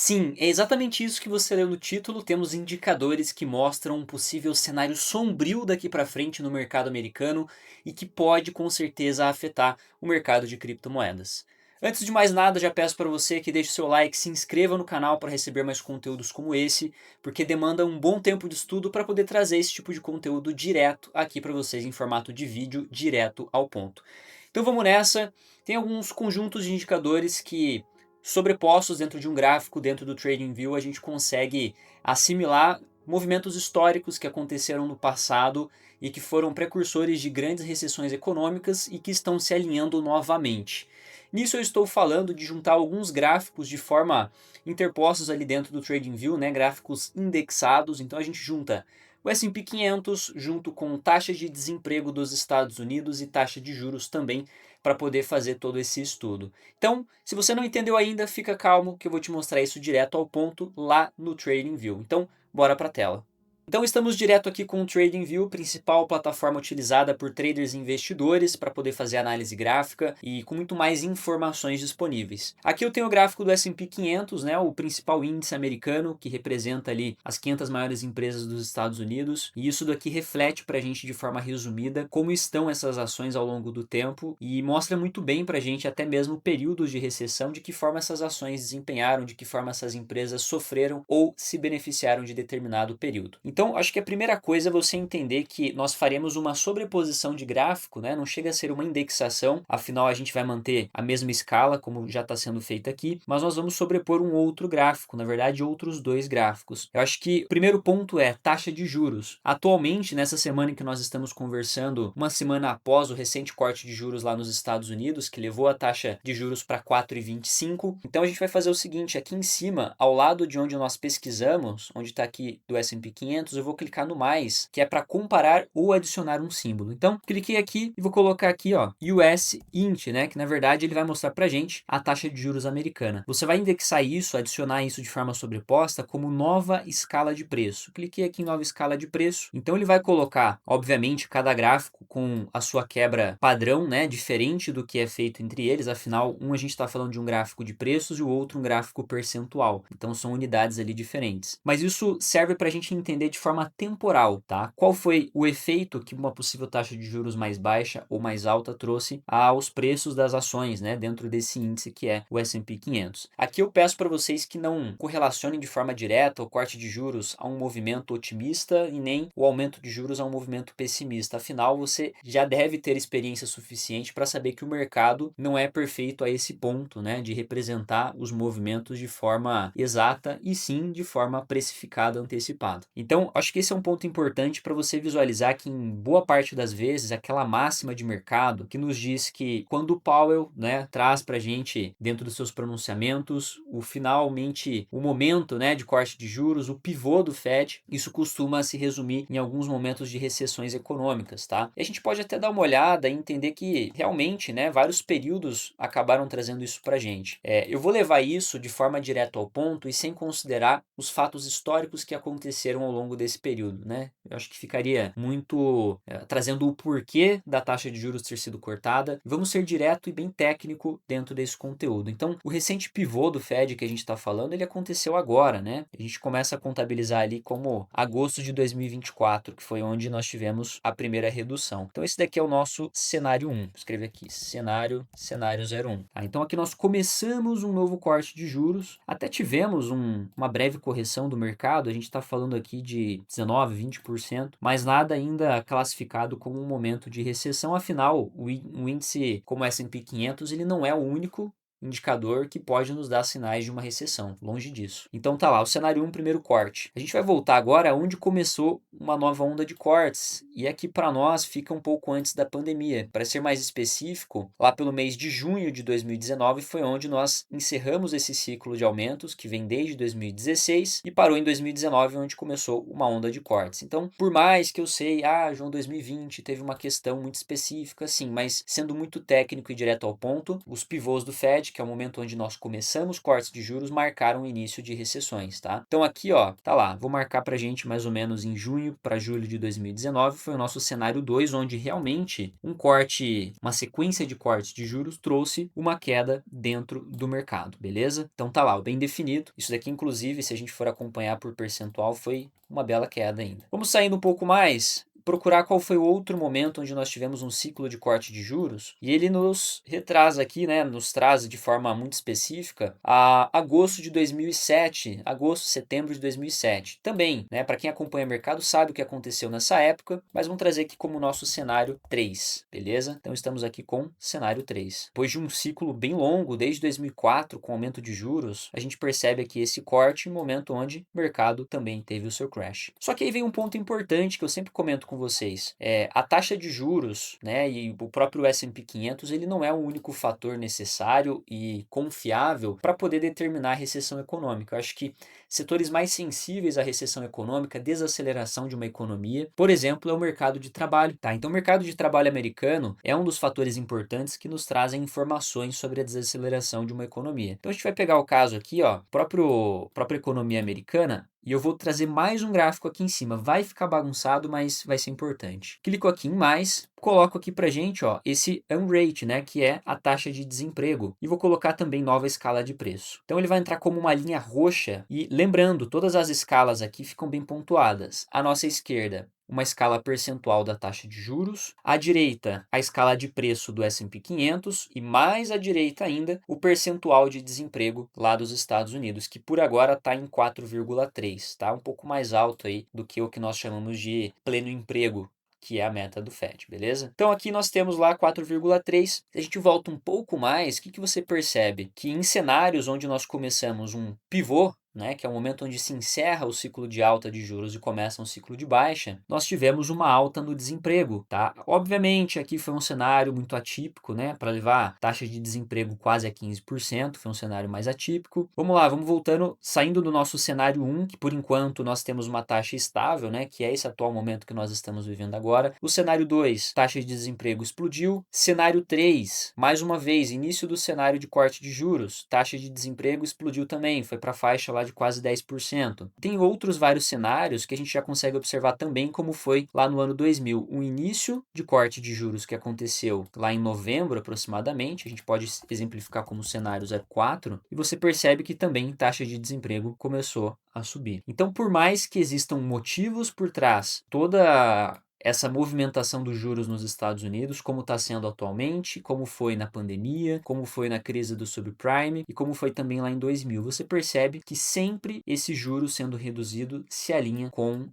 Sim, é exatamente isso que você leu no título. Temos indicadores que mostram um possível cenário sombrio daqui para frente no mercado americano e que pode com certeza afetar o mercado de criptomoedas. Antes de mais nada, já peço para você que deixe seu like, se inscreva no canal para receber mais conteúdos como esse, porque demanda um bom tempo de estudo para poder trazer esse tipo de conteúdo direto aqui para vocês em formato de vídeo, direto ao ponto. Então vamos nessa. Tem alguns conjuntos de indicadores que, sobrepostos dentro de um gráfico, dentro do TradingView, a gente consegue assimilar movimentos históricos que aconteceram no passado e que foram precursores de grandes recessões econômicas e que estão se alinhando novamente. Nisso eu estou falando de juntar alguns gráficos de forma interpostos ali dentro do TradingView, né, gráficos indexados. Então a gente junta o S&P 500 junto com taxa de desemprego dos Estados Unidos e taxa de juros também para poder fazer todo esse estudo. Então, se você não entendeu ainda, fica calmo que eu vou te mostrar isso direto ao ponto lá no TradingView. Então, bora para a tela. Então estamos direto aqui com o TradingView, principal plataforma utilizada por traders e investidores para poder fazer análise gráfica e com muito mais informações disponíveis. Aqui eu tenho o gráfico do S&P 500, né, o principal índice americano que representa ali as 500 maiores empresas dos Estados Unidos, e isso daqui reflete para a gente de forma resumida como estão essas ações ao longo do tempo e mostra muito bem para a gente até mesmo períodos de recessão, de que forma essas ações desempenharam, de que forma essas empresas sofreram ou se beneficiaram de determinado período. Então, acho que a primeira coisa é você entender que nós faremos uma sobreposição de gráfico, né? Não chega a ser uma indexação, afinal a gente vai manter a mesma escala, como já está sendo feito aqui, mas nós vamos sobrepor um outro gráfico, na verdade, outros dois gráficos. Eu acho que o primeiro ponto é taxa de juros. Atualmente, nessa semana em que nós estamos conversando, uma semana após o recente corte de juros lá nos Estados Unidos, que levou a taxa de juros para 4,25, então a gente vai fazer o seguinte, aqui em cima, ao lado de onde nós pesquisamos, onde está aqui do S&P 500, eu vou clicar no mais, que é para comparar ou adicionar um símbolo. Então, cliquei aqui e vou colocar aqui, ó, US Int, né, que na verdade ele vai mostrar para gente a taxa de juros americana. Você vai indexar isso, adicionar isso de forma sobreposta como nova escala de preço. Cliquei aqui em nova escala de preço. Então ele vai colocar, obviamente, cada gráfico com a sua quebra padrão, né, diferente do que é feito entre eles. Afinal, um a gente está falando de um gráfico de preços e o outro um gráfico percentual. Então são unidades ali diferentes. Mas isso serve para a gente entender de forma temporal, tá? Qual foi o efeito que uma possível taxa de juros mais baixa ou mais alta trouxe aos preços das ações, né, dentro desse índice que é o S&P 500. Aqui eu peço para vocês que não correlacionem de forma direta o corte de juros a um movimento otimista e nem o aumento de juros a um movimento pessimista. Afinal, você já deve ter experiência suficiente para saber que o mercado não é perfeito a esse ponto, né, de representar os movimentos de forma exata e sim de forma precificada, antecipada. Então, acho que esse é um ponto importante para você visualizar que em boa parte das vezes aquela máxima de mercado que nos diz que quando o Powell, né, traz para a gente dentro dos seus pronunciamentos finalmente o momento, né, de corte de juros, o pivô do Fed, isso costuma se resumir em alguns momentos de recessões econômicas, tá? E a gente pode até dar uma olhada e entender que realmente, né, vários períodos acabaram trazendo isso para a gente. Eu vou levar isso de forma direta ao ponto e sem considerar os fatos históricos que aconteceram ao longo desse período, né? Eu acho que ficaria muito trazendo o porquê da taxa de juros ter sido cortada. Vamos ser direto e bem técnico dentro desse conteúdo. Então, o recente pivô do Fed que a gente está falando, ele aconteceu agora, né? A gente começa a contabilizar ali como agosto de 2024, que foi onde nós tivemos a primeira redução. Então, esse daqui é o nosso cenário 1. Vou escrever aqui, cenário 01. Tá? Então, aqui nós começamos um novo corte de juros, até tivemos uma breve correção do mercado, a gente está falando aqui de 19, 20%, mas nada ainda classificado como um momento de recessão, afinal, o índice como o S&P 500, ele não é o único indicador que pode nos dar sinais de uma recessão, longe disso. Então tá lá, o cenário 1, primeiro corte. A gente vai voltar agora onde começou uma nova onda de cortes, e aqui para nós fica um pouco antes da pandemia. Para ser mais específico, lá pelo mês de junho de 2019 foi onde nós encerramos esse ciclo de aumentos, que vem desde 2016, e parou em 2019, onde começou uma onda de cortes. Então, por mais que eu sei, João, 2020 teve uma questão muito específica, sim, mas sendo muito técnico e direto ao ponto, os pivôs do Fed 2007, que é o momento onde nós começamos cortes de juros, marcaram o início de recessões, tá? Então aqui, ó, tá lá, vou marcar pra gente mais ou menos em junho para julho de 2019, foi o nosso cenário 2, onde realmente uma sequência de cortes de juros trouxe uma queda dentro do mercado, beleza? Então tá lá, bem definido. Isso daqui, inclusive, se a gente for acompanhar por percentual, foi uma bela queda ainda. Vamos saindo um pouco mais, procurar qual foi o outro momento onde nós tivemos um ciclo de corte de juros, e ele nos retraz aqui, né, nos traz de forma muito específica a agosto de 2007, agosto, setembro de 2007. Também, né, para quem acompanha o mercado sabe o que aconteceu nessa época, mas vamos trazer aqui como nosso cenário 3, beleza? Então estamos aqui com cenário 3. Depois de um ciclo bem longo, desde 2004, com aumento de juros, a gente percebe aqui esse corte em momento onde o mercado também teve o seu crash. Só que aí vem um ponto importante que eu sempre comento com vocês. A taxa de juros, né, e o próprio S&P 500, ele não é o único fator necessário e confiável para poder determinar a recessão econômica. Eu acho que setores mais sensíveis à recessão econômica, desaceleração de uma economia, por exemplo, é o mercado de trabalho, tá? Então, o mercado de trabalho americano é um dos fatores importantes que nos trazem informações sobre a desaceleração de uma economia. Então, a gente vai pegar o caso aqui, ó, própria economia americana, e eu vou trazer mais um gráfico aqui em cima. Vai ficar bagunçado, mas vai ser importante. Clico aqui em mais, coloco aqui pra gente, ó, esse unrate, né, que é a taxa de desemprego, e vou colocar também nova escala de preço. Então ele vai entrar como uma linha roxa, e lembrando, todas as escalas aqui ficam bem pontuadas. À nossa esquerda, uma escala percentual da taxa de juros, à direita a escala de preço do S&P 500 e mais à direita ainda o percentual de desemprego lá dos Estados Unidos, que por agora está em 4,3, tá? Um pouco mais alto aí do que o que nós chamamos de pleno emprego, que é a meta do Fed, beleza? Então aqui nós temos lá 4,3. A gente volta um pouco mais, o que você percebe? Que em cenários onde nós começamos um pivô, né, que é o momento onde se encerra o ciclo de alta de juros e começa um ciclo de baixa, nós tivemos uma alta no desemprego, tá? Obviamente aqui foi um cenário muito atípico, né, para levar a taxa de desemprego quase a 15%, foi um cenário mais atípico. Vamos lá, vamos voltando, saindo do nosso cenário 1, que por enquanto nós temos uma taxa estável, né, que é esse atual momento que nós estamos vivendo agora. O cenário 2, taxa de desemprego explodiu. Cenário 3, mais uma vez, início do cenário de corte de juros, taxa de desemprego explodiu também, foi para a faixa lá de quase 10%. Tem outros vários cenários que a gente já consegue observar também, como foi lá no ano 2000, o início de corte de juros que aconteceu lá em novembro aproximadamente, a gente pode exemplificar como cenário 04, e você percebe que também taxa de desemprego começou a subir. Então, por mais que existam motivos por trás, toda essa movimentação dos juros nos Estados Unidos, como está sendo atualmente, como foi na pandemia, como foi na crise do subprime e como foi também lá em 2000. Você percebe que sempre esse juro sendo reduzido se alinha com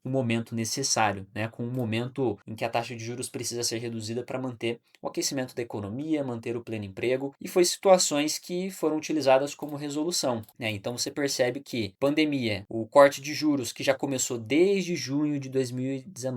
o momento necessário, né? Com o momento em que a taxa de juros precisa ser reduzida para manter o aquecimento da economia, manter o pleno emprego, e foi situações que foram utilizadas como resolução, né? Então você percebe que pandemia, o corte de juros que já começou desde junho de 2019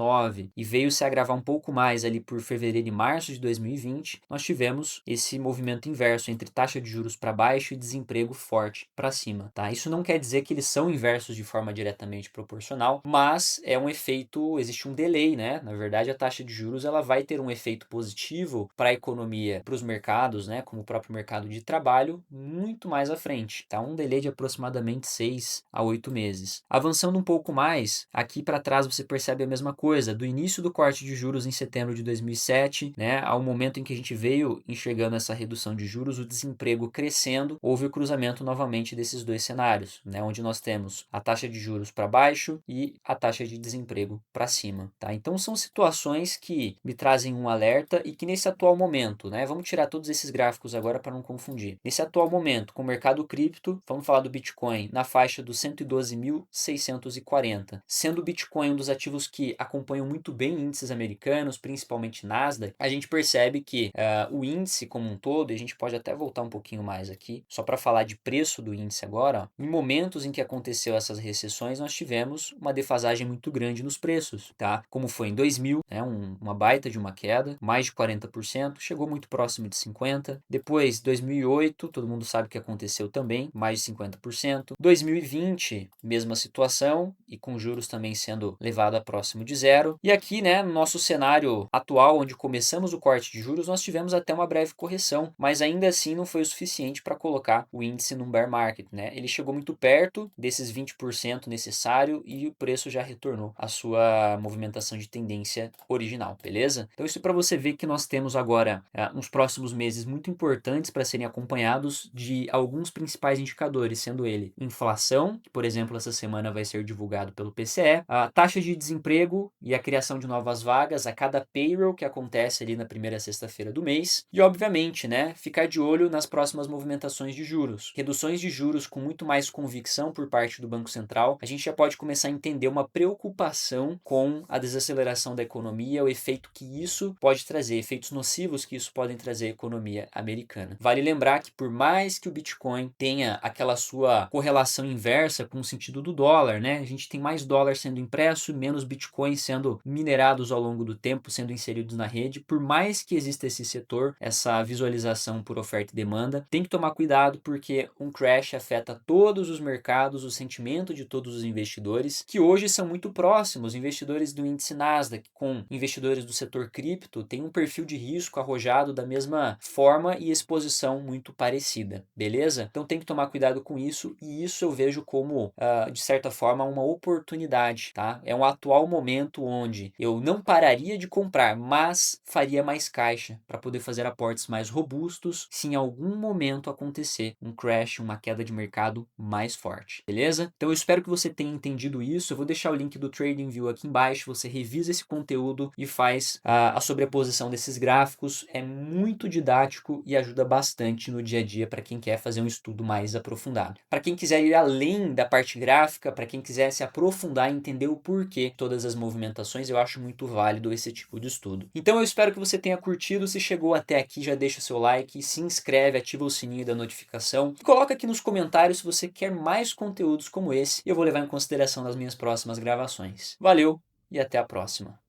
e veio se agravar um pouco mais ali por fevereiro e março de 2020, nós tivemos esse movimento inverso entre taxa de juros para baixo e desemprego forte para cima, tá? Isso não quer dizer que eles são inversos de forma diretamente proporcional, mas é um efeito, existe um delay, né? Na verdade, a taxa de juros ela vai ter um efeito positivo para a economia, para os mercados, né? Como o próprio mercado de trabalho, muito mais à frente, tá? Um delay de aproximadamente 6 a 8 meses. Avançando um pouco mais, aqui para trás você percebe a mesma coisa, do início do corte de juros em setembro de 2007, né, ao momento em que a gente veio enxergando essa redução de juros, o desemprego crescendo, houve o cruzamento novamente desses dois cenários, né, onde nós temos a taxa de juros para baixo e a taxa de desemprego para cima, tá? Então são situações que me trazem um alerta e que nesse atual momento, né, vamos tirar todos esses gráficos agora para não confundir. Nesse atual momento, com o mercado cripto, vamos falar do Bitcoin na faixa dos 112.640, sendo o Bitcoin um dos ativos que acompanham muito bem índices americanos, principalmente Nasdaq, a gente percebe que o índice como um todo, e a gente pode até voltar um pouquinho mais aqui, só para falar de preço do índice agora, ó, em momentos em que aconteceu essas recessões, nós tivemos uma defasagem muito grande nos preços, tá? Como foi em 2000, né, uma baita de uma queda, mais de 40%, chegou muito próximo de 50%. Depois, 2008, todo mundo sabe o que aconteceu também, mais de 50%. 2020, mesma situação, e com juros também sendo levado a próximo de zero. 0. E aqui, né, no nosso cenário atual, onde começamos o corte de juros, nós tivemos até uma breve correção, mas ainda assim não foi o suficiente para colocar o índice num bear market, né? Ele chegou muito perto desses 20% necessário e o preço já retornou à sua movimentação de tendência original, beleza? Então isso para você ver que nós temos agora uns próximos meses muito importantes para serem acompanhados de alguns principais indicadores, sendo ele inflação, que por exemplo essa semana vai ser divulgado pelo PCE, a taxa de desemprego e a criação de novas vagas a cada payroll que acontece ali na primeira sexta-feira do mês e obviamente, né, ficar de olho nas próximas movimentações de juros. Reduções de juros com muito mais convicção por parte do Banco Central, a gente já pode começar a entender uma preocupação com a desaceleração da economia, o efeito que isso pode trazer, efeitos nocivos que isso podem trazer à economia americana. Vale lembrar que por mais que o Bitcoin tenha aquela sua correlação inversa com o sentido do dólar, né? A gente tem mais dólar sendo impresso e menos Bitcoin sendo minerados ao longo do tempo, sendo inseridos na rede. Por mais que exista esse setor, essa visualização por oferta e demanda, tem que tomar cuidado porque um crash afeta todos os mercados, o sentimento de todos os investidores, que hoje são muito próximos. Investidores do índice Nasdaq com investidores do setor cripto têm um perfil de risco arrojado da mesma forma e exposição muito parecida, beleza? Então tem que tomar cuidado com isso e isso eu vejo como, de certa forma, uma oportunidade, tá? É um atual momento onde eu não pararia de comprar, mas faria mais caixa para poder fazer aportes mais robustos se em algum momento acontecer um crash, uma queda de mercado mais forte, beleza? Então eu espero que você tenha entendido isso. Eu vou deixar o link do TradingView aqui embaixo, você revisa esse conteúdo e faz a sobreposição desses gráficos. É muito didático e ajuda bastante no dia a dia para quem quer fazer um estudo mais aprofundado. Para quem quiser ir além da parte gráfica, para quem quiser se aprofundar e entender o porquê todas as movimentações, eu acho muito válido esse tipo de estudo. Então eu espero que você tenha curtido. Se chegou até aqui, já deixa o seu like, se inscreve, ativa o sininho da notificação e coloca aqui nos comentários se você quer mais conteúdos como esse e eu vou levar em consideração nas minhas próximas gravações. Valeu e até a próxima!